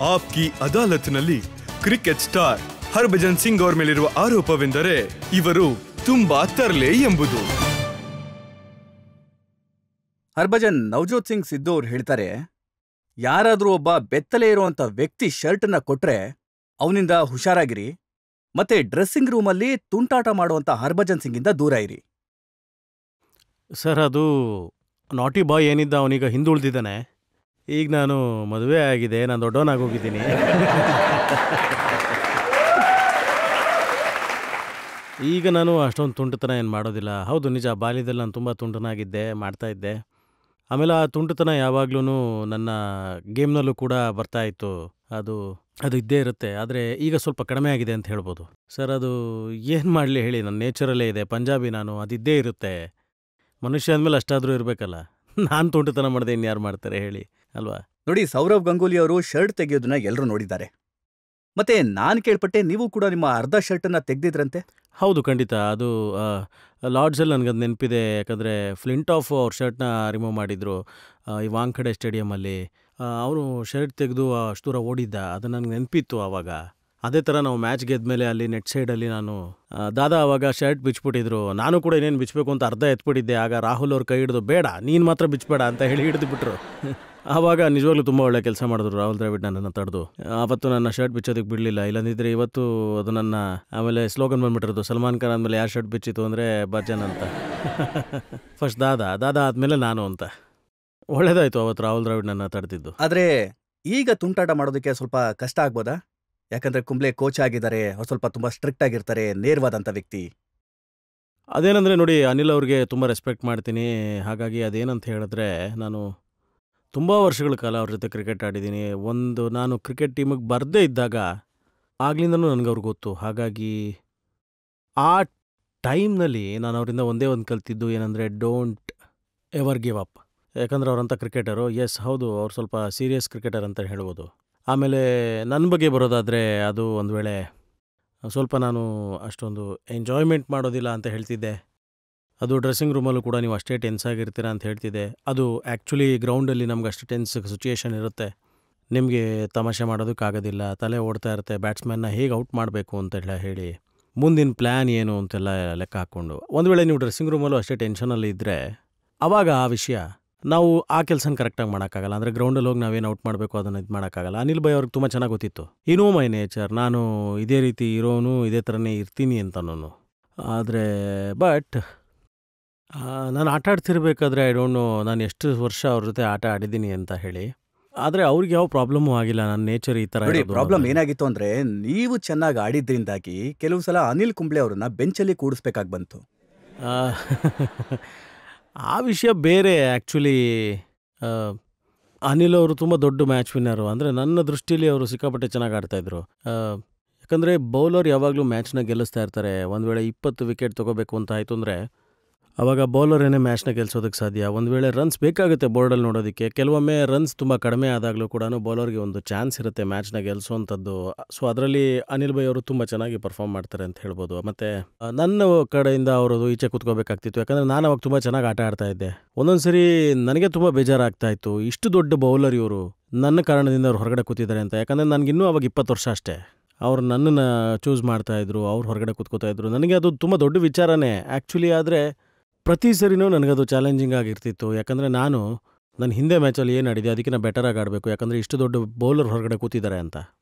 Aapki ಅದಾಲತ್ನಲ್ಲಿ cricket star Harbhajan Singh ಅವರ ಮೇಲಿರುವ ಆರೋಪವೆಂದರೆ ಇವರು ತುಂಬಾ ತರ್ಲೆ ಎಂಬುದು. ಹರ್ಭಜನ್ ನವಜೋತ್ ಸಿಂಗ್ ಸಿದ್ದು ಅವ್ರು ಹೇಳ್ತಾರೆ, ಯಾರಾದ್ರೂ ಒಬ್ಬ ಬೆತ್ತಲೆ ಇರುವಂತ ವ್ಯಕ್ತಿ ಶರ್ಟ್ನ ಕೊಟ್ರೆ ಅವನಿಂದ ಹುಷಾರಾಗಿರಿ, ಮತ್ತೆ ಡ್ರೆಸ್ಸಿಂಗ್ ರೂಮಲ್ಲಿ ತುಂಟಾಟ ಮಾಡುವಂತ ಹರ್ಭಜನ್ ಸಿಂಗಿಂದ ದೂರ ಇರಿ. ಸರ್, ಅದು ನಾಟಿ ಬಾಯ್ ಏನಿದ್ದ ಅವನೀಗ ಹಿಂದುಳಿದಿದ್ದಾನೆ. ಈಗ ನಾನು ಮದುವೆ ಆಗಿದೆ, ನಾನು ದೊಡ್ಡವನಾಗೋಗಿದ್ದೀನಿ. ಈಗ ನಾನು ಅಷ್ಟೊಂದು ತುಂಟತನ ಏನು ಮಾಡೋದಿಲ್ಲ. ಹೌದು, ನಿಜ, ಬಾಲ್ಯದಲ್ಲಿ ನಾನು ತುಂಬ ತುಂಟನಾಗಿದ್ದೆ, ಮಾಡ್ತಾಯಿದ್ದೆ. ಆಮೇಲೆ ಆ ತುಂಟತನ ಯಾವಾಗ್ಲೂ ನನ್ನ ಗೇಮ್ನಲ್ಲೂ ಕೂಡ ಬರ್ತಾಯಿತ್ತು. ಅದು ಇದ್ದೇ ಇರುತ್ತೆ. ಆದರೆ ಈಗ ಸ್ವಲ್ಪ ಕಡಿಮೆ ಆಗಿದೆ ಅಂತ ಹೇಳ್ಬೋದು. ಸರ್, ಅದು ಏನು ಮಾಡಲಿ ಹೇಳಿ, ನನ್ನ ನೇಚರಲ್ಲೇ ಇದೆ. ಪಂಜಾಬಿ ನಾನು, ಅದಿದ್ದೇ ಇರುತ್ತೆ. ಮನುಷ್ಯ ಅಂದಮೇಲೆ ಅಷ್ಟಾದರೂ ಇರಬೇಕಲ್ಲ. ನಾನು ತುಂಟತನ ಮಾಡಿದೆ, ಇನ್ಯಾರು ಮಾಡ್ತಾರೆ ಹೇಳಿ, ಅಲ್ವಾ? ನೋಡಿ, ಸೌರವ್ ಗಂಗೂಲಿ ಅವರು ಶರ್ಟ್ ತೆಗೆಯೋದನ್ನ ಎಲ್ಲರೂ ನೋಡಿದ್ದಾರೆ. ಮತ್ತೆ ನಾನು ಕೇಳ್ಪಟ್ಟೆ, ನೀವು ಕೂಡ ನಿಮ್ಮ ಅರ್ಧ ಶರ್ಟನ್ನ ತೆಗೆದಿದ್ರಂತೆ. ಹೌದು, ಖಂಡಿತ. ಅದು ಲಾರ್ಡ್ಸಲ್ಲಿ ನನಗದು ನೆನಪಿದೆ. ಯಾಕಂದರೆ ಫ್ಲಿಂಟ್ ಆಫ್ ಅವ್ರ ಶರ್ಟ್ನ ರಿಮೂವ್ ಮಾಡಿದರು ಈ ವಾಂಖಡೆ ಸ್ಟೇಡಿಯಮಲ್ಲಿ. ಅವನು ಶರ್ಟ್ ತೆಗೆದು ಅಷ್ಟು ದೂರ ಓಡಿದ್ದ. ಅದು ನನಗೆ ನೆನಪಿತ್ತು ಆವಾಗ. ಅದೇ ಥರ ನಾವು ಮ್ಯಾಚ್ ಗೆದ್ಮೇಲೆ ಅಲ್ಲಿ ನೆಟ್ ಸೈಡಲ್ಲಿ ನಾನು ದಾದಾ ಆವಾಗ ಶರ್ಟ್ ಬಿಚ್ಬಿಟ್ಟಿದ್ರು. ನಾನು ಕೂಡ ಇನ್ನೇನು ಬಿಚ್ಚಬೇಕು ಅಂತ ಅರ್ಧ ಎತ್ಬಿಟ್ಟಿದ್ದೆ. ಆಗ ರಾಹುಲ್ ಅವ್ರ ಕೈ ಹಿಡಿದು, ಬೇಡ, ನೀನು ಮಾತ್ರ ಬಿಚ್ಚಬೇಡ ಅಂತ ಹೇಳಿ ಹಿಡಿದುಬಿಟ್ರು. ಆವಾಗ ನಿಜವಾಗ್ಲೂ ತುಂಬ ಒಳ್ಳೆ ಕೆಲಸ ಮಾಡಿದ್ರು ರಾಹುಲ್ ದ್ರಾವಿಡ್, ನನ್ನನ್ನು ತಡೆದು. ಆವತ್ತು ನನ್ನ ಶರ್ಟ್ ಬಿಚ್ಚೋದಕ್ಕೆ ಬಿಡಲಿಲ್ಲ. ಇಲ್ಲಂದಿದ್ರೆ ಇವತ್ತು ಅದು ನನ್ನ ಆಮೇಲೆ ಸ್ಲೋಗನ್ ಬಂದ್ಬಿಟ್ಟಿರೋದು, ಸಲ್ಮಾನ್ ಖಾನ್ ಆದಮೇಲೆ ಯಾರು ಶರ್ಟ್ ಬಿಚ್ಚಿತ್ತು ಅಂದರೆ ಬರ್ಜನ್ ಅಂತ. ಫಸ್ಟ್ ದಾದಾ ಆದಮೇಲೆ ನಾನು ಅಂತ. ಒಳ್ಳೇದಾಯಿತು ಅವತ್ತು ರಾಹುಲ್ ದ್ರಾವಿಡ್ ನನ್ನ ತಡೆದಿದ್ದು. ಆದರೆ ಈಗ ತುಂಟಾಟ ಮಾಡೋದಕ್ಕೆ ಸ್ವಲ್ಪ ಕಷ್ಟ ಆಗ್ಬೋದಾ? ಯಾಕಂದ್ರೆ ಕುಂಬ್ಳೆ ಕೋಚ್ ಆಗಿದ್ದಾರೆ, ಅವ್ರು ಸ್ವಲ್ಪ ತುಂಬ ಸ್ಟ್ರಿಕ್ಟ್ ಆಗಿರ್ತಾರೆ, ನೇರವಾದಂಥ ವ್ಯಕ್ತಿ. ಅದೇನಂದರೆ ನೋಡಿ, ಅನಿಲ್ ಅವ್ರಿಗೆ ತುಂಬ ರೆಸ್ಪೆಕ್ಟ್ ಮಾಡ್ತೀನಿ. ಹಾಗಾಗಿ ಅದೇನಂತ ಹೇಳಿದ್ರೆ, ನಾನು ತುಂಬ ವರ್ಷಗಳ ಕಾಲ ಅವ್ರ ಜೊತೆ ಕ್ರಿಕೆಟ್ ಆಡಿದ್ದೀನಿ. ನಾನು ಕ್ರಿಕೆಟ್ ಟೀಮಿಗೆ ಬರದೇ ಇದ್ದಾಗ ಆಗ್ಲಿಂದನೂ ನನಗೆ ಅವ್ರಿಗೆ ಗೊತ್ತು. ಹಾಗಾಗಿ ಆ ಟೈಮ್ನಲ್ಲಿ ನಾನು ಅವರಿಂದ ಒಂದೇ ಒಂದು ಕಲ್ತಿದ್ದು ಏನಂದರೆ, ಡೋಂಟ್ ಎವರ್ ಗಿವ್ ಅಪ್. ಯಾಕಂದರೆ ಅವರಂಥ ಕ್ರಿಕೆಟರು. ಎಸ್, ಹೌದು, ಅವ್ರು ಸ್ವಲ್ಪ ಸೀರಿಯಸ್ ಕ್ರಿಕೆಟರ್ ಅಂತ ಹೇಳ್ಬೋದು. ಆಮೇಲೆ ನನ್ನ ಬಗ್ಗೆ ಬರೋದಾದರೆ, ಅದು ಒಂದು ವೇಳೆ ಸ್ವಲ್ಪ ನಾನು ಅಷ್ಟೊಂದು ಎಂಜಾಯ್ಮೆಂಟ್ ಮಾಡೋದಿಲ್ಲ ಅಂತ ಹೇಳ್ತಿದ್ದೆ. ಅದು ಡ್ರೆಸ್ಸಿಂಗ್ ರೂಮಲ್ಲೂ ಕೂಡ ನೀವು ಅಷ್ಟೇ ಟೆನ್ಸ್ ಆಗಿರ್ತೀರ ಅಂತ ಹೇಳ್ತಿದ್ದೆ. ಅದು ಆ್ಯಕ್ಚುಲಿ ಗ್ರೌಂಡಲ್ಲಿ ನಮ್ಗೆ ಅಷ್ಟು ಟೆನ್ಸ್ ಸಿಚುಯೇಷನ್ ಇರುತ್ತೆ. ನಿಮಗೆ ತಮಾಷೆ ಮಾಡೋದಕ್ಕಾಗೋದಿಲ್ಲ, ತಲೆ ಓಡ್ತಾ ಇರುತ್ತೆ. ಬ್ಯಾಟ್ಸ್ಮನ್ನ ಹೇಗೆ ಔಟ್ ಮಾಡಬೇಕು ಅಂತೆಲ್ಲ ಹೇಳಿ, ಮುಂದಿನ ಪ್ಲ್ಯಾನ್ ಏನು ಅಂತೆಲ್ಲ ಲೆಕ್ಕ ಹಾಕ್ಕೊಂಡು, ಒಂದು ವೇಳೆ ನೀವು ಡ್ರೆಸ್ಸಿಂಗ್ ರೂಮಲ್ಲೂ ಅಷ್ಟೇ ಟೆನ್ಷನಲ್ಲಿ ಇದ್ದರೆ, ಆವಾಗ ಆ ವಿಷಯ ನಾವು ಆ ಕೆಲಸನ ಕರೆಕ್ಟಾಗಿ ಮಾಡೋಕ್ಕಾಗಲ್ಲ. ಅಂದರೆ ಗ್ರೌಂಡಲ್ಲಿ ಹೋಗಿ ನಾವೇನು ಔಟ್ ಮಾಡಬೇಕು ಅದನ್ನು ಇದು ಮಾಡೋಕ್ಕಾಗಲ್ಲ. ಅನಿಲ್ ಭಾಯ್ ಅವ್ರಿಗೆ ತುಂಬ ಚೆನ್ನಾಗಿ ಗೊತ್ತಿತ್ತು, ಏನೋ ಮೈ ನೇಚರ್, ನಾನು ಇದೇ ರೀತಿ ಇರೋನು, ಇದೇ ಥರನೇ ಇರ್ತೀನಿ ಅಂತನೂ. ಆದರೆ ಬಟ್ ನಾನು ಆಟ ಆಡ್ತಿರ್ಬೇಕಾದ್ರೆ ಐ ಡೋಂಟ್ ನೋ ನಾನು ಎಷ್ಟು ವರ್ಷ ಅವ್ರ ಜೊತೆ ಆಟ ಆಡಿದ್ದೀನಿ ಅಂತ ಹೇಳಿ. ಆದರೆ ಅವ್ರಿಗೆ ಯಾವ ಪ್ರಾಬ್ಲಮ್ಮೂ ಆಗಿಲ್ಲ. ನನ್ನ ನೇಚರ್ ಈ ಥರ. ಪ್ರಾಬ್ಲಮ್ ಏನಾಗಿತ್ತು ಅಂದರೆ, ನೀವು ಚೆನ್ನಾಗಿ ಆಡಿದ್ರಿಂದಾಗಿ ಕೆಲವು ಸಲ ಅನಿಲ್ ಕುಂಬ್ಳೆ ಅವ್ರನ್ನ ಬೆಂಚಲ್ಲಿ ಕೂಡಿಸ್ಬೇಕಾಗಿ ಬಂತು. ಆ ವಿಷಯ ಬೇರೆ. ಆ್ಯಕ್ಚುಲಿ ಅನಿಲ್ ಅವರು ತುಂಬ ದೊಡ್ಡ ಮ್ಯಾಚ್ ವಿನ್ನರು. ಅಂದರೆ ನನ್ನ ದೃಷ್ಟಿಯಲ್ಲಿ ಅವರು ಸಿಕ್ಕಾಪಟ್ಟೆ ಚೆನ್ನಾಗಿ ಆಡ್ತಾಯಿದ್ರು. ಯಾಕಂದರೆ ಬೌಲರ್ ಯಾವಾಗಲೂ ಮ್ಯಾಚ್ನ ಗೆಲ್ಲಿಸ್ತಾ ಇರ್ತಾರೆ. ಒಂದು ವೇಳೆ 20 ವಿಕೆಟ್ ತೊಗೋಬೇಕು ಅಂತ ಆಯಿತು ಅಂದರೆ ಆವಾಗ ಬೌಲರೇನೇ ಮ್ಯಾಚ್ನ ಗೆಲ್ಸೋದಕ್ಕೆ ಸಾಧ್ಯ. ಒಂದು ವೇಳೆ ರನ್ಸ್ ಬೇಕಾಗುತ್ತೆ ಬೋರ್ಡಲ್ಲಿ ನೋಡೋದಕ್ಕೆ. ಕೆಲವೊಮ್ಮೆ ರನ್ಸ್ ತುಂಬ ಕಡಿಮೆ ಆದಾಗಲೂ ಕೂಡ ಬೌಲರ್ಗೆ ಒಂದು ಚಾನ್ಸ್ ಇರುತ್ತೆ ಮ್ಯಾಚ್ನ ಗೆಲ್ಲಿಸೋವಂಥದ್ದು. ಸೊ ಅದರಲ್ಲಿ ಅನಿಲ್ ಭಾಯ್ ಅವರು ತುಂಬ ಚೆನ್ನಾಗಿ ಪರ್ಫಾರ್ಮ್ ಮಾಡ್ತಾರೆ ಅಂತ ಹೇಳ್ಬೋದು. ಮತ್ತು ನನ್ನ ಕಡೆಯಿಂದ ಅವರು ಈಚೆ ಕೂತ್ಕೋಬೇಕಾಗ್ತಿತ್ತು. ಯಾಕಂದರೆ ನಾನು ಅವಾಗ ತುಂಬ ಚೆನ್ನಾಗಿ ಆಟ ಆಡ್ತಾ ಇದ್ದೆ. ಒಂದೊಂದು ಸರಿ ನನಗೆ ತುಂಬ ಬೇಜಾರಾಗ್ತಾ ಇತ್ತು, ಇಷ್ಟು ದೊಡ್ಡ ಬೌಲರ್ ಇವರು ನನ್ನ ಕಾರಣದಿಂದ ಅವ್ರು ಹೊರಗಡೆ ಕೂತಿದ್ದಾರೆ ಅಂತ. ಯಾಕಂದರೆ ನನಗಿನ್ನೂ ಅವಾಗ 20 ವರ್ಷ ಅಷ್ಟೇ. ಅವ್ರು ನನ್ನನ್ನು ಚೂಸ್ ಮಾಡ್ತಾಯಿದ್ರು, ಅವ್ರು ಹೊರಗಡೆ ಕೂತ್ಕೋತಾಯಿದ್ರು. ನನಗೆ ಅದು ತುಂಬ ದೊಡ್ಡ ವಿಚಾರನೇ ಆ್ಯಕ್ಚುಲಿ. ಆದರೆ ಪ್ರತಿ ಸರಿನೂ ನನಗದು ಚಾಲೆಂಜಿಂಗ್ ಆಗಿರ್ತಿತ್ತು. ಯಾಕಂದರೆ ನನ್ನ ಹಿಂದೆ ಮ್ಯಾಚಲ್ಲಿ ಏನು ಆಡಿದೆ ಅದಕ್ಕೆ ನಾನು ಬೆಟರಾಗಿ ಆಡಬೇಕು. ಯಾಕಂದರೆ ಇಷ್ಟು ದೊಡ್ಡ ಬೌಲರ್ ಹೊರಗಡೆ ಕೂತಿದ್ದಾರೆ ಅಂತ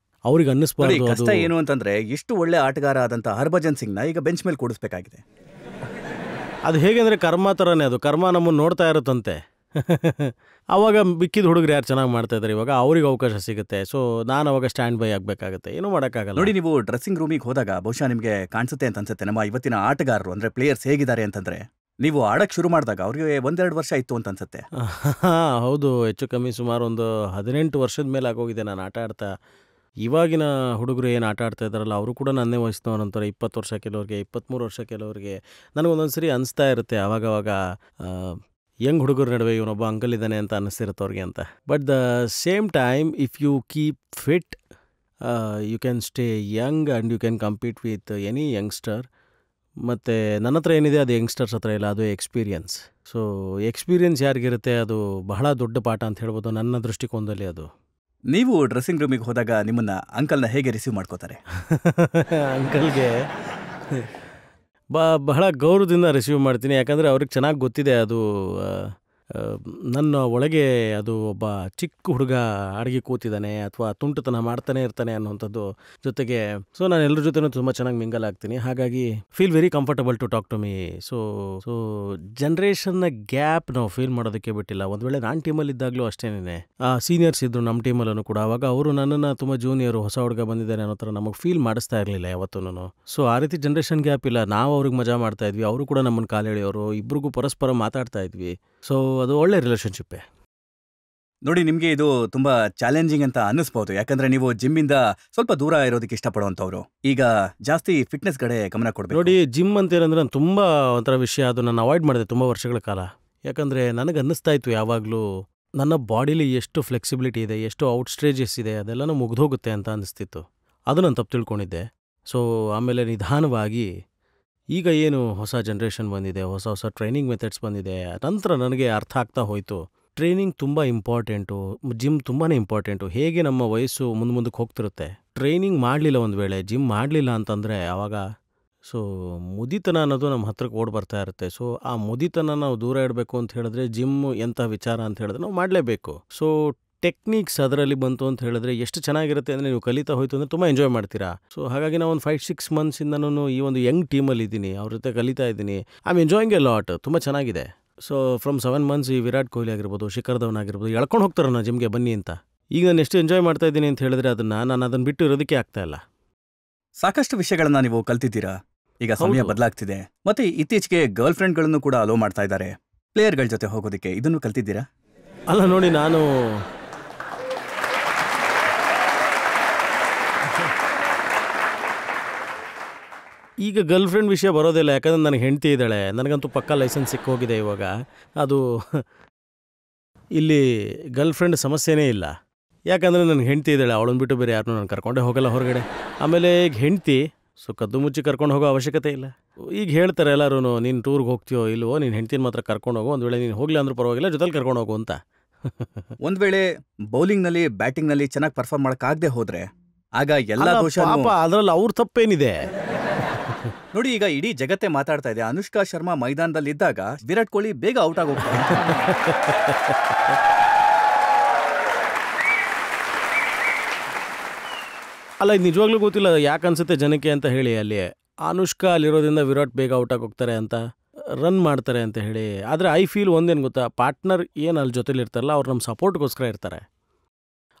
ಅವ್ರಿಗೆ ಅನ್ನಿಸ್ಬಾರ್ದು. ಕಷ್ಟ ಏನು ಅಂತಂದರೆ, ಇಷ್ಟು ಒಳ್ಳೆ ಆಟಗಾರ ಆದಂಥ ಹರ್ಭಜನ್ ಸಿಂಗ್ನ ಈಗ ಬೆಂಚ್ ಮೇಲೆ ಕೂಡಿಸ್ಬೇಕಾಗಿದೆ. ಅದು ಹೇಗೆ ಅಂದರೆ ಕರ್ಮ ಥರನೇ. ಅದು ಕರ್ಮ ನಮ್ಮನ್ನು ನೋಡ್ತಾ ಇರುತ್ತಂತೆ. ಆವಾಗ ಬಿಕ್ಕಿದ ಹುಡುಗರು ಯಾರು ಚೆನ್ನಾಗಿ ಮಾಡ್ತಾ ಇದ್ದಾರೆ, ಇವಾಗ ಅವ್ರಿಗೆ ಅವಕಾಶ ಸಿಗುತ್ತೆ. ಸೊ ನಾನು ಅವಾಗ ಸ್ಟ್ಯಾಂಡ್ ಬೈ ಆಗಬೇಕಾಗುತ್ತೆ, ಏನೂ ಮಾಡೋಕ್ಕಾಗಲ್ಲ. ನೋಡಿ, ನೀವು ಡ್ರೆಸ್ಸಿಂಗ್ ರೂಮಿಗೆ ಹೋದಾಗ ಬಹುಶಃ ನಿಮಗೆ ಕಾಣಿಸುತ್ತೆ ಅಂತ ಅನ್ಸುತ್ತೆ, ನಮ್ಮ ಇವತ್ತಿನ ಆಟಗಾರರು ಅಂದರೆ ಪ್ಲೇಯರ್ಸ್ ಹೇಗಿದ್ದಾರೆ ಅಂತಂದರೆ, ನೀವು ಆಡಕ್ಕೆ ಶುರು ಮಾಡಿದಾಗ ಅವ್ರಿಗೆ 1-2 ವರ್ಷ ಇತ್ತು ಅಂತ ಅನ್ಸುತ್ತೆ. ಹೌದು, ಹೆಚ್ಚು ಕಮ್ಮಿ ಸುಮಾರು ಒಂದು 18 ವರ್ಷದ ಮೇಲೆ ಆಗೋಗಿದೆ ನಾನು ಆಟ ಆಡ್ತಾ. ಇವಾಗಿನ ಹುಡುಗರು ಏನು ಆಟ ಆಡ್ತಾ ಇದ್ದಾರಲ್ಲ, ಅವರು ಕೂಡ ನನ್ನೇ ವಯಸ್ಸಿನವ್ರಂತಾರೆ. 20 ವರ್ಷ ಕೆಲವ್ರಿಗೆ, 23 ವರ್ಷ ಕೆಲವ್ರಿಗೆ. ನನಗೊಂದೊಂದು ಸರಿ ಅನಿಸ್ತಾ ಇರುತ್ತೆ ಆವಾಗವಾಗ, ಯಂಗ್ ಹುಡುಗರ ನಡುವೆ ಇವನೊಬ್ಬ ಅಂಕಲ್ ಇದ್ದಾನೆ ಅಂತ ಅನ್ನಿಸ್ತಿರುತ್ತೆ ಅವ್ರಿಗೆ ಅಂತ. But the same time if you keep fit, you can stay young and you can compete with any youngster. ಮತ್ತು ನನ್ನ ಹತ್ರ ಏನಿದೆ ಅದು ಯಂಗ್ಸ್ಟರ್ಸ್ ಹತ್ರ ಇಲ್ಲ, ಅದು ಎಕ್ಸ್ಪೀರಿಯನ್ಸ್. ಸೊ ಎಕ್ಸ್ಪೀರಿಯನ್ಸ್ ಯಾರಿಗಿರುತ್ತೆ ಅದು ಬಹಳ ದೊಡ್ಡ ಪಾಠ ಅಂತ ಹೇಳ್ಬೋದು ನನ್ನ ದೃಷ್ಟಿಕೋನದಲ್ಲಿ. ಅದು ನೀವು ಡ್ರೆಸ್ಸಿಂಗ್ ರೂಮಿಗೆ ಹೋದಾಗ ನಿಮ್ಮನ್ನ ಅಂಕಲ್ನ ಹೇಗೆ ರಿಸೀವ್ ಮಾಡ್ಕೋತಾರೆ? ಅಂಕಲ್ಗೆ ಬಹಳ ಗೌರವದಿಂದ ರಿಸೀವ್ ಮಾಡ್ತೀನಿ. ಯಾಕಂದರೆ ಅವ್ರಿಗೆ ಚೆನ್ನಾಗಿ ಗೊತ್ತಿದೆ ಅದು ನನ್ನ ಒಳಗೆ ಅದು ಒಬ್ಬ ಚಿಕ್ಕ ಹುಡುಗ ಅಡುಗೆ ಕೂತಿದ್ದಾನೆ ಅಥವಾ ತುಂಟತನ ಮಾಡ್ತಾನೆ ಇರ್ತಾನೆ ಅನ್ನೋಂಥದ್ದು. ಜೊತೆಗೆ ನಾನು ಎಲ್ಲರ ಜೊತೆನೂ ತುಂಬ ಚೆನ್ನಾಗಿ ಮಿಂಗಲ್ ಆಗ್ತೀನಿ. ಹಾಗಾಗಿ feel very comfortable to talk to me. So ಜನ್ರೇಷನ್ನ ಗ್ಯಾಪ್ ನಾವು ಫೀಲ್ ಮಾಡೋದಕ್ಕೆ ಬಿಟ್ಟಿಲ್ಲ. ಒಂದು ವೇಳೆ ನಾನು ಟೀಮಲ್ಲಿದ್ದಾಗಲೂ ಅಷ್ಟೇನೆ ಸೀನಿಯರ್ಸ್ ಇದ್ದರು ನಮ್ಮ ಟೀಮಲ್ಲೂ ಕೂಡ. ಆವಾಗ ಅವರು ನನ್ನನ್ನು ತುಂಬ ಜೂನಿಯರು, ಹೊಸ ಹುಡುಗ ಬಂದಿದ್ದಾರೆ ಅನ್ನೋ ಥರ ನಮಗೆ ಫೀಲ್ ಮಾಡಿಸ್ತಾ ಇರಲಿಲ್ಲ ಯಾವತ್ತೂ. ಸೊ ಆ ರೀತಿ ಜನ್ರೇಷನ್ ಗ್ಯಾಪ್ ಇಲ್ಲ. ನಾವು ಅವ್ರಿಗೆ ಮಜಾ ಮಾಡ್ತಾ ಇದ್ವಿ, ಅವರು ಕೂಡ ನಮ್ಮನ್ನು ಕಾಲು ಎಳೆಯೋರು, ಇಬ್ರಿಗೂ ಪರಸ್ಪರ ಮಾತಾಡ್ತಾ ಇದ್ವಿ. ಸೊ ಅದು ಒಳ್ಳೆ ರಿಲೇಷನ್ಶಿಪ್ಪೇ. ನೋಡಿ, ನಿಮಗೆ ಇದು ತುಂಬಾ ಚಾಲೆಂಜಿಂಗ್ ಅಂತ ಅನ್ನಿಸ್ಬೋದು. ಯಾಕಂದ್ರೆ ನೀವು ಜಿಮ್ಮಿಂದ ಸ್ವಲ್ಪ ದೂರ ಇರೋದಕ್ಕೆ ಇಷ್ಟಪಡುವಂಥವ್ರು. ಈಗ ಜಾಸ್ತಿ ಫಿಟ್ನೆಸ್ ಕಡೆ ಗಮನ ಕೊಡಬೇಕು. ನೋಡಿ, ಜಿಮ್ ಅಂತೇನಂದ್ರೆ ನಾನು ತುಂಬ ಒಂಥರ ವಿಷಯ, ಅದು ನಾನು ಅವಾಯ್ಡ್ ಮಾಡಿದೆ ತುಂಬ ವರ್ಷಗಳ ಕಾಲ. ಯಾಕಂದರೆ ನನಗೆ ಅನ್ನಿಸ್ತಾ ಇತ್ತು ಯಾವಾಗಲೂ ನನ್ನ ಬಾಡಿಲಿ ಎಷ್ಟು ಫ್ಲೆಕ್ಸಿಬಿಲಿಟಿ ಇದೆ, ಎಷ್ಟು ಔಟ್ಸ್ಟ್ರೇಜಸ್ ಇದೆ, ಅದೆಲ್ಲನೂ ಮುಗ್ದೋಗುತ್ತೆ ಅಂತ ಅನ್ನಿಸ್ತಿತ್ತು. ಅದು ನಾನು ತಪ್ಪು ತಿಳ್ಕೊಂಡಿದ್ದೆ. ಸೊ ಆಮೇಲೆ ನಿಧಾನವಾಗಿ ಈಗ ಏನು ಹೊಸ ಜನ್ರೇಷನ್ ಬಂದಿದೆ, ಹೊಸ ಹೊಸ ಟ್ರೈನಿಂಗ್ ಮೆಥಡ್ಸ್ ಬಂದಿದೆ, ನಂತರ ನನಗೆ ಅರ್ಥ ಆಗ್ತಾ ಹೋಯಿತು ಟ್ರೈನಿಂಗ್ ತುಂಬ ಇಂಪಾರ್ಟೆಂಟು, ಜಿಮ್ ತುಂಬಾ ಇಂಪಾರ್ಟೆಂಟು. ಹೇಗೆ ನಮ್ಮ ವಯಸ್ಸು ಮುಂದಕ್ಕೆ ಹೋಗ್ತಿರುತ್ತೆ, ಟ್ರೈನಿಂಗ್ ಮಾಡಲಿಲ್ಲ, ಒಂದು ವೇಳೆ ಜಿಮ್ ಮಾಡಲಿಲ್ಲ ಅಂತಂದರೆ ಆವಾಗ ಮುದಿತನ ಅನ್ನೋದು ನಮ್ಮ ಹತ್ರಕ್ಕೆ ಓಡಿ ಬರ್ತಾ ಇರುತ್ತೆ. ಸೊ ಆ ಮುದಿತನ ನಾವು ದೂರ ಇಡಬೇಕು ಅಂತ ಹೇಳಿದ್ರೆ ಜಿಮ್ ಎಂಥ ವಿಚಾರ ಅಂತ ಹೇಳಿದ್ರೆ ನಾವು ಮಾಡಲೇಬೇಕು. ಸೊ ಟೆಕ್ನಿಕ್ಸ್ ಅದರಲ್ಲಿ ಬಂತು ಅಂತ ಹೇಳಿದ್ರೆ ಎಷ್ಟು ಚೆನ್ನಾಗಿರುತ್ತೆ ಅಂದರೆ ನೀವು ಕಲಿತಾ ಹೋಯ್ತು ಅಂದರೆ ತುಂಬ ಎಂಜಾಯ್ ಮಾಡ್ತೀರಾ. ಸೊ ಹಾಗಾಗಿ ನಾವು ಒಂದು 5-6 ಮಂತ್ಸಿಂದನೂ ಈ ಒಂದು ಯಂಗ್ ಟೀಮಲ್ಲಿ ಇದ್ದೀನಿ, ಅವ್ರ ಜೊತೆ ಕಲಿತಾ ಇದ್ದೀನಿ. I am enjoying A lot. ತುಂಬ ಚೆನ್ನಾಗಿದೆ. ಸೊ ಫ್ರಮ್ 7 ಮಂತ್ಸ್ ಈ ವಿರಾಟ್ ಕೊಹ್ಲಿ ಆಗಿರ್ಬೋದು, ಶಿಖರ್ ಧವನ್ ಆಗಿರ್ಬೋದು ಎಳ್ಕೊಂಡು ಹೋಗ್ತಾರೆ ನಾನು ಜಿಮ್ಗೆ ಬನ್ನಿ ಅಂತ. ಈಗ ನಾನು ಎಷ್ಟು ಎಂಜಾಯ್ ಮಾಡ್ತಾ ಇದ್ದೀನಿ ಅಂತ ಹೇಳಿದ್ರೆ ನಾನು ಅದನ್ನು ಬಿಟ್ಟು ಇರೋದಕ್ಕೆ ಆಗ್ತಾ ಇಲ್ಲ. ಸಾಕಷ್ಟು ವಿಷಯಗಳನ್ನ ನೀವು ಕಲ್ತಿದ್ದೀರಾ. ಈಗ ಸಮಯ ಬದಲಾಗ್ತಿದೆ, ಮತ್ತೆ ಇತ್ತೀಚೆಗೆ ಗರ್ಲ್ ಫ್ರೆಂಡ್ಗಳನ್ನು ಕೂಡ ಅಲೋ ಮಾಡ್ತಾ ಇದ್ದಾರೆ ಪ್ಲೇಯರ್ಗಳ ಜೊತೆ ಹೋಗೋದಕ್ಕೆ. ಇದನ್ನು ಕಲ್ತಿದ್ದೀರಾ? ಅಲ್ಲ ನೋಡಿ, ನಾನು ಈಗ ಗರ್ಲ್ ಫ್ರೆಂಡ್ ವಿಷಯ ಬರೋದಿಲ್ಲ. ಯಾಕಂದರೆ ನನಗೆ ಹೆಂಡತಿ ಇದ್ದಾಳೆ, ನನಗಂತೂ ಪಕ್ಕಾ ಲೈಸೆನ್ಸ್ ಸಿಕ್ಕೋಗಿದೆ ಇವಾಗ. ಅದು ಇಲ್ಲಿ ಗರ್ಲ್ ಫ್ರೆಂಡ್ ಸಮಸ್ಯೆನೇ ಇಲ್ಲ. ಯಾಕಂದರೆ ನನಗೆ ಹೆಂಡತಿ ಇದ್ದಾಳೆ, ಅವಳನ್ನು ಬಿಟ್ಟು ಬೇರೆ ಯಾರನ್ನೂ ನಾನು ಕರ್ಕೊಂಡೇ ಹೋಗಲ್ಲ ಹೊರಗಡೆ. ಆಮೇಲೆ ಈಗ ಹೆಂಡತಿ ಕದ್ದು ಮುಚ್ಚಿ ಕರ್ಕೊಂಡು ಹೋಗೋ ಅವಶ್ಯಕತೆ ಇಲ್ಲ. ಈಗ ಹೇಳ್ತಾರೆ ಎಲ್ಲರೂ, ನೀನು ಟೂರ್ಗೆ ಹೋಗ್ತೀಯೋ ಇಲ್ವೋ, ನೀನು ಹೆಂಡ್ತಿನ ಮಾತ್ರ ಕರ್ಕೊಂಡು ಹೋಗೋ, ಒಂದು ವೇಳೆ ನೀನು ಹೋಗಲಿ ಅಂದ್ರೂ ಪರವಾಗಿಲ್ಲ, ಜೊತೆಲಿ ಕರ್ಕೊಂಡು ಹೋಗು ಅಂತ. ಒಂದು ವೇಳೆ ಬೌಲಿಂಗ್ನಲ್ಲಿ ಬ್ಯಾಟಿಂಗ್ನಲ್ಲಿ ಚೆನ್ನಾಗಿ ಪರ್ಫಾರ್ಮ್ ಮಾಡೋಕ್ಕಾಗದೆ ಹೋದರೆ ಆಗ ಎಲ್ಲ ದೋಷ. ಅದರಲ್ಲಿ ಅವ್ರ ತಪ್ಪೇನಿದೆ? ನೋಡಿ, ಈಗ ಇಡೀ ಜಗತ್ತೇ ಮಾತಾಡ್ತಾ ಇದೆ, ಅನುಷ್ಕಾ ಶರ್ಮಾ ಮೈದಾನದಲ್ಲಿದ್ದಾಗ ವಿರಾಟ್ ಕೊಹ್ಲಿ ಬೇಗ ಔಟ್ ಆಗೋಗ್ತಾರೆ. ಅಲ್ಲ, ಇದು ನಿಜವಾಗ್ಲೂ ಗೊತ್ತಿಲ್ಲ ಯಾಕೆ ಅನ್ಸುತ್ತೆ ಜನಕ್ಕೆ ಅಂತ ಹೇಳಿ. ಅಲ್ಲಿ ಅನುಷ್ಕಾ ಅಲ್ಲಿರೋದ್ರಿಂದ ವಿರಾಟ್ ಬೇಗ ಔಟ್ ಆಗೋಗ್ತಾರೆ ಅಂತ, ರನ್ ಮಾಡ್ತಾರೆ ಅಂತ ಹೇಳಿ. ಆದರೆ ಐ ಫೀಲ್ ಒಂದೇನು ಗೊತ್ತಾ, ಪಾರ್ಟ್ನರ್ ಏನು ಅಲ್ಲಿ ಜೊತೆಲಿ ಇರ್ತಾರಲ್ಲ ಅವ್ರು ನಮ್ಮ ಸಪೋರ್ಟ್ಗೋಸ್ಕರ ಇರ್ತಾರೆ.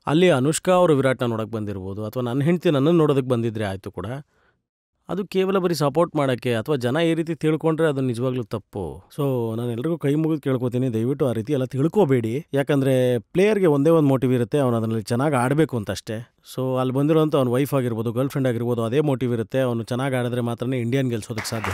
ಅಲ್ಲಿ ಅನುಷ್ಕಾ ಅವರು ವಿರಾಟ್ನ ನೋಡೋಕೆ ಬಂದಿರ್ಬೋದು, ಅಥವಾ ನನ್ನ ಹೆಂಡತಿ ನನ್ನನ್ನು ನೋಡೋದಕ್ಕೆ ಬಂದಿದ್ರೆ ಆಯಿತು ಕೂಡ. ಅದು ಕೇವಲ ಬರೀ ಸಪೋರ್ಟ್ ಮಾಡೋಕ್ಕೆ, ಅಥವಾ ಜನ ಈ ರೀತಿ ತಿಳ್ಕೊಂಡ್ರೆ ಅದು ನಿಜವಾಗ್ಲೂ ತಪ್ಪು. ಸೊ ನಾನು ಎಲ್ರಿಗೂ ಕೈ ಮುಗಿದು ಕೇಳ್ಕೊತೀನಿ, ದಯವಿಟ್ಟು ಆ ರೀತಿ ಎಲ್ಲ ತಿಳ್ಕೊಬೇಡಿ. ಯಾಕಂದರೆ ಪ್ಲೇಯರ್ಗೆ ಒಂದೇ ಒಂದು ಮೋಟಿವ್ ಇರುತ್ತೆ, ಅವನು ಅದರಲ್ಲಿ ಚೆನ್ನಾಗಿ ಆಡಬೇಕು ಅಂತ ಅಷ್ಟೇ. ಸೊ ಅಲ್ಲಿ ಬಂದಿರೋಂಥ ಅವ್ನ ವೈಫ್ ಆಗಿರ್ಬೋದು, ಗರ್ಲ್ ಫ್ರೆಂಡ್ ಆಗಿರ್ಬೋದು, ಅದೇ ಮೋಟಿವ್ ಇರುತ್ತೆ. ಅವನು ಚೆನ್ನಾಗಿ ಆಡಿದ್ರೆ ಮಾತ್ರ ಇಂಡಿಯನ್ ಗೆಲ್ಸೋದಕ್ಕೆ ಸಾಧ್ಯ.